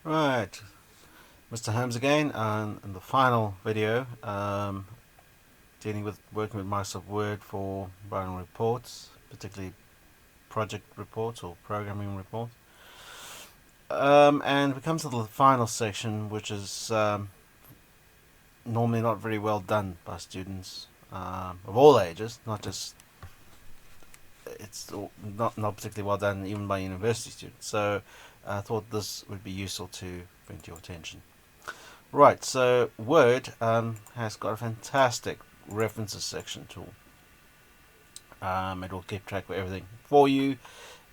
Right, Mr. Holmes again, and in the final video, dealing with working with Microsoft Word for writing reports, particularly project reports or programming reports. And we come to the final section, which is normally not very well done by students of all ages, not just it's not particularly well done even by university students. So I thought this would be useful to bring to your attention. Right, so Word has got a fantastic references section tool. It will keep track of everything for you.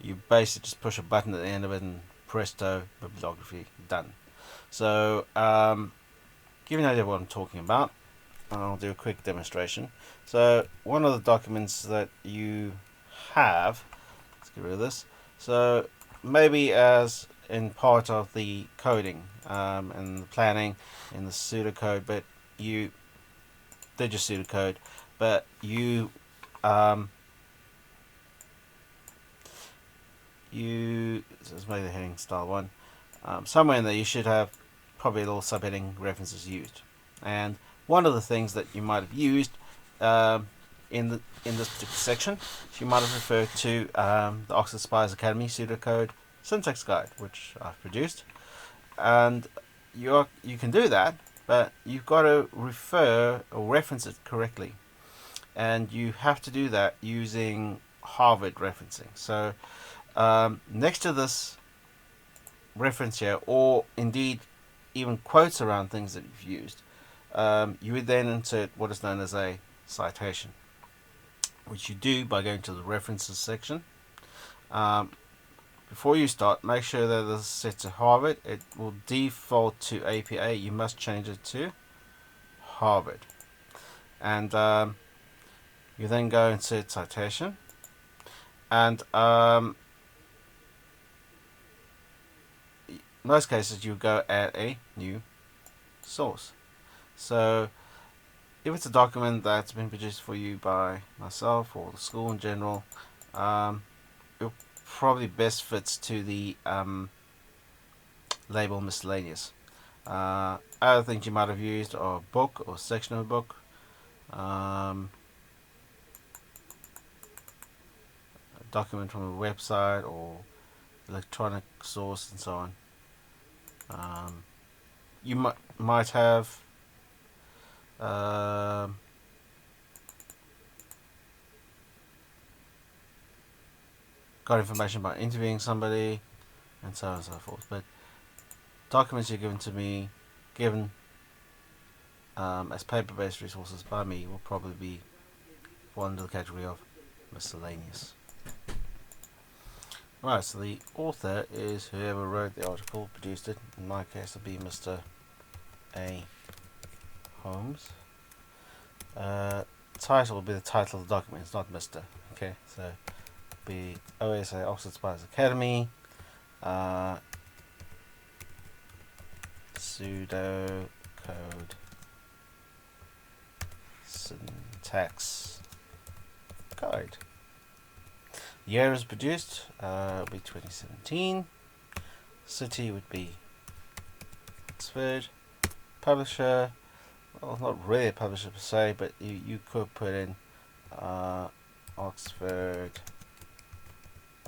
You basically just push a button at the end of it and presto, bibliography, done. So, give you an idea of what I'm talking about, I'll do a quick demonstration. So, one of the documents that you have, let's get rid of this. So, maybe as in part of the coding and the planning in the pseudocode, but you did your pseudocode, but you let's make the heading style one. Somewhere in there you should have probably a little subheading references used, and one of the things that you might have used in this particular section, you might have referred to the Oxford Spires Academy pseudocode syntax guide, which I've produced, and you can do that, but you've got to refer or reference it correctly, and you have to do that using Harvard referencing. So next to this reference here, or indeed even quotes around things that you've used, you would then insert what is known as a citation, which you do by going to the references section. Before you start, make sure that this is set to Harvard. It will default to APA. You must change it to Harvard. And you then go and set citation. And in most cases, you go add a new source. So if it's a document that's been produced for you by myself or the school in general, it probably best fits to the label miscellaneous. Other things you might have used are a book or section of a book, a document from a website or electronic source, and so on. You might have got information about interviewing somebody, and so on and so forth. But documents you're given as paper-based resources by me will probably be fall under the category of miscellaneous. Right, so the author is whoever wrote the article, produced it. In my case, it'll be Mr. A. Holmes. Title will be the title of the document, it's not Mr. Okay, so it'll be OSA Oxford Spires Academy, pseudo code syntax guide. The year is produced will be 2017. City would be Oxford. Publisher, well, not really a publisher per se, but you could put in Oxford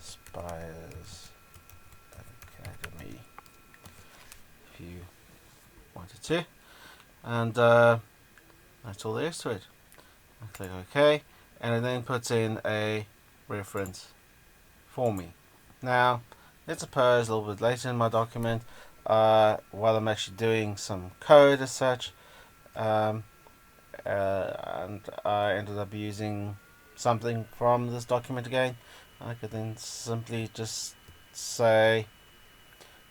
Spires Academy if you wanted to, and that's all there is to it. I click OK, and it then puts in a reference for me. Now, let's suppose a little bit later in my document, while I'm actually doing some code as such, and I ended up using something from this document again, I could then simply just say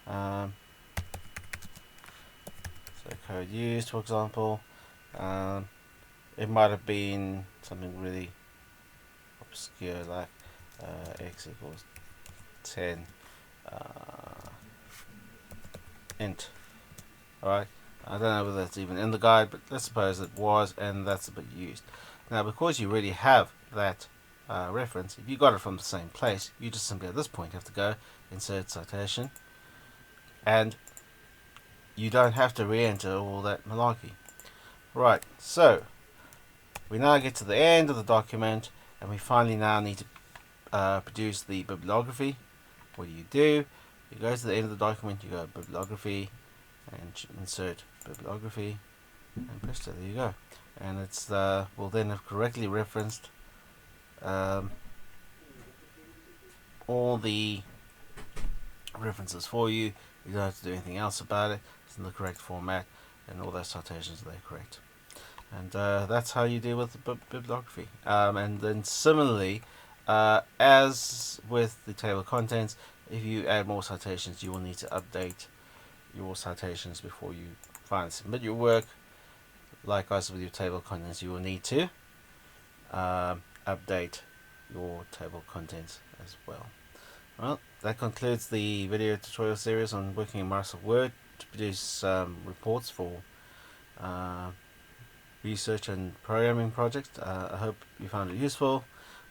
so code used, for example. It might have been something really obscure like x equals 10 int. Alright, I don't know whether that's even in the guide, but let's suppose it was, and that's a bit used. Now, because you already have that reference, if you got it from the same place, you just simply at this point have to go insert citation and you don't have to re-enter all that malarkey. Right, so we now get to the end of the document, and we finally now need to produce the bibliography. What do? You go to the end of the document, you go bibliography, and insert bibliography, and presto, there you go. And it's will then have correctly referenced all the references for you. You don't have to do anything else about it. It's in the correct format, and all those citations are correct. And that's how you deal with the bibliography. And then similarly, as with the table of contents, if you add more citations, you will need to update your citations before you finally submit your work. Likewise with your table of contents, you will need to update your table of contents as well. Well, that concludes the video tutorial series on working in Microsoft Word to produce reports for research and programming projects. I hope you found it useful.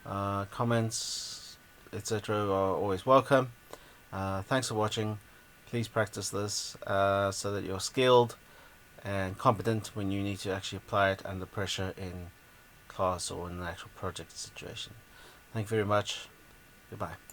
Comments, etc. are always welcome. Thanks for watching. Please practice this so that you're skilled and competent when you need to actually apply it under pressure in class or in an actual project situation. Thank you very much. Goodbye.